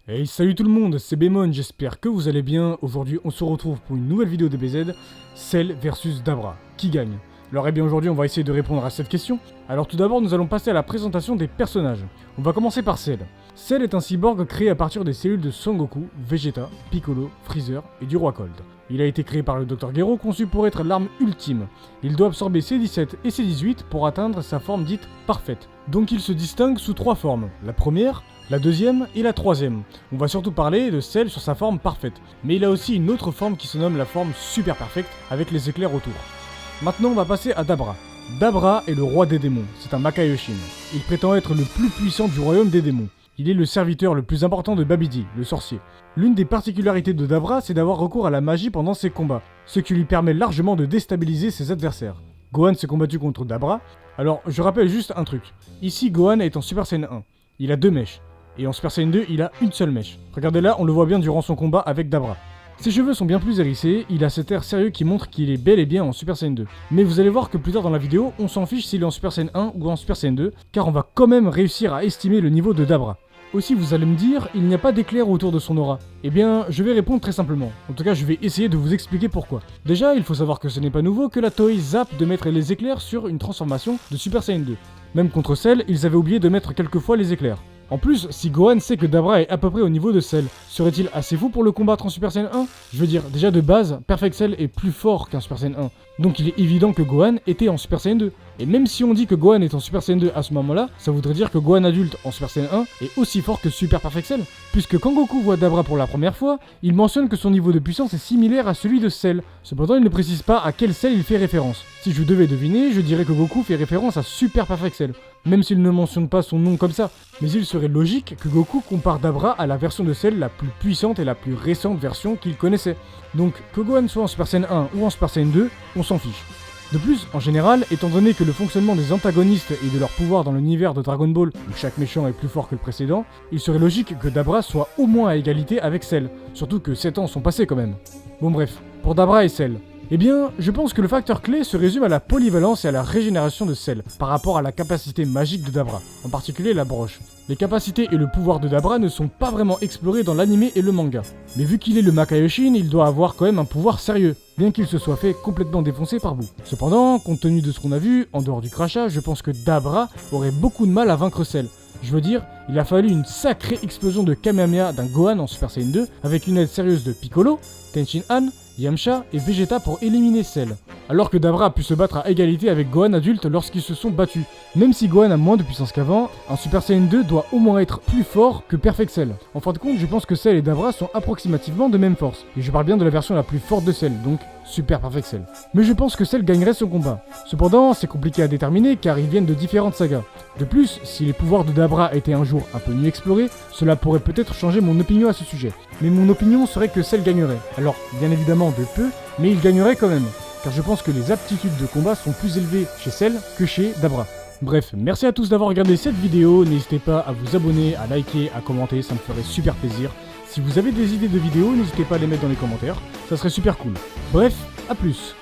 Hey, salut tout le monde, c'est Bémon, j'espère que vous allez bien. Aujourd'hui, on se retrouve pour une nouvelle vidéo de DBZ, Cell versus Dabra. Qui gagne? Alors, bien aujourd'hui, on va essayer de répondre à cette question. Alors, tout d'abord, nous allons passer à la présentation des personnages. On va commencer par Cell. Cell est un cyborg créé à partir des cellules de Son Goku, Vegeta, Piccolo, Freezer et du Roi Cold. Il a été créé par le Dr Gero, conçu pour être l'arme ultime. Il doit absorber C17 et C18 pour atteindre sa forme dite parfaite. Donc il se distingue sous trois formes. La première, la deuxième et la troisième. On va surtout parler de Cell sur sa forme parfaite. Mais il a aussi une autre forme qui se nomme la forme super perfecte avec les éclairs autour. Maintenant on va passer à Dabra. Dabra est le roi des démons, c'est un Makaioshin. Il prétend être le plus puissant du royaume des démons. Il est le serviteur le plus important de Babidi, le sorcier. L'une des particularités de Dabra, c'est d'avoir recours à la magie pendant ses combats, ce qui lui permet largement de déstabiliser ses adversaires. Gohan s'est combattu contre Dabra. Alors, je rappelle juste un truc. Ici, Gohan est en Super Saiyan 1. Il a deux mèches. Et en Super Saiyan 2, il a une seule mèche. Regardez là, on le voit bien durant son combat avec Dabra. Ses cheveux sont bien plus hérissés, il a cet air sérieux qui montre qu'il est bel et bien en Super Saiyan 2. Mais vous allez voir que plus tard dans la vidéo, on s'en fiche s'il est en Super Saiyan 1 ou en Super Saiyan 2, car on va quand même réussir à estimer le niveau de Dabra. Aussi, vous allez me dire, il n'y a pas d'éclair autour de son aura. Eh bien, je vais répondre très simplement. En tout cas, je vais essayer de vous expliquer pourquoi. Déjà, il faut savoir que ce n'est pas nouveau que la Toei zappe de mettre les éclairs sur une transformation de Super Saiyan 2. Même contre Cell, ils avaient oublié de mettre quelques fois les éclairs. En plus, si Gohan sait que Dabra est à peu près au niveau de Cell, serait-il assez fou pour le combattre en Super Saiyan 1? Je veux dire, déjà de base, Perfect Cell est plus fort qu'un Super Saiyan 1. Donc il est évident que Gohan était en Super Saiyan 2. Et même si on dit que Gohan est en Super Saiyan 2 à ce moment-là, ça voudrait dire que Gohan adulte en Super Saiyan 1 est aussi fort que Super Perfect Cell. Puisque quand Goku voit Dabra pour la première fois, il mentionne que son niveau de puissance est similaire à celui de Cell. Cependant, il ne précise pas à quel Cell il fait référence. Si je devais deviner, je dirais que Goku fait référence à Super Perfect Cell. Même s'il ne mentionne pas son nom comme ça. Mais il serait logique que Goku compare Dabra à la version de Cell la plus puissante et la plus récente version qu'il connaissait. Donc que Gohan soit en Super Saiyan 1 ou en Super Saiyan 2, on s'en fiche. De plus, en général, étant donné que le fonctionnement des antagonistes et de leur pouvoir dans l'univers de Dragon Ball, où chaque méchant est plus fort que le précédent, il serait logique que Dabra soit au moins à égalité avec Cell, surtout que 7 ans sont passés quand même. Bon bref, pour Dabra et Cell. Eh bien, je pense que le facteur clé se résume à la polyvalence et à la régénération de Cell, par rapport à la capacité magique de Dabra, en particulier la broche. Les capacités et le pouvoir de Dabra ne sont pas vraiment explorés dans l'anime et le manga. Mais vu qu'il est le Makaioshin, il doit avoir quand même un pouvoir sérieux, bien qu'il se soit fait complètement défoncer par Boo. Cependant, compte tenu de ce qu'on a vu, en dehors du crachat, je pense que Dabra aurait beaucoup de mal à vaincre Cell. Je veux dire, il a fallu une sacrée explosion de Kamehameha d'un Gohan en Super Saiyan 2, avec une aide sérieuse de Piccolo, Tenshin Han, Yamcha et Vegeta pour éliminer Cell. Alors que Dabra a pu se battre à égalité avec Gohan adulte lorsqu'ils se sont battus. Même si Gohan a moins de puissance qu'avant, un Super Saiyan 2 doit au moins être plus fort que Perfect Cell. En fin de compte, je pense que Cell et Dabra sont approximativement de même force. Et je parle bien de la version la plus forte de Cell, donc Super Perfect Cell. Mais je pense que Cell gagnerait son combat. Cependant, c'est compliqué à déterminer car ils viennent de différentes sagas. De plus, si les pouvoirs de Dabra étaient un jour un peu mieux explorés, cela pourrait peut-être changer mon opinion à ce sujet. Mais mon opinion serait que Cell gagnerait. Alors, bien évidemment de peu, mais il gagnerait quand même. Car je pense que les aptitudes de combat sont plus élevées chez Cell que chez Dabra. Bref, merci à tous d'avoir regardé cette vidéo, n'hésitez pas à vous abonner, à liker, à commenter, ça me ferait super plaisir. Si vous avez des idées de vidéos, n'hésitez pas à les mettre dans les commentaires, ça serait super cool. Bref, à plus.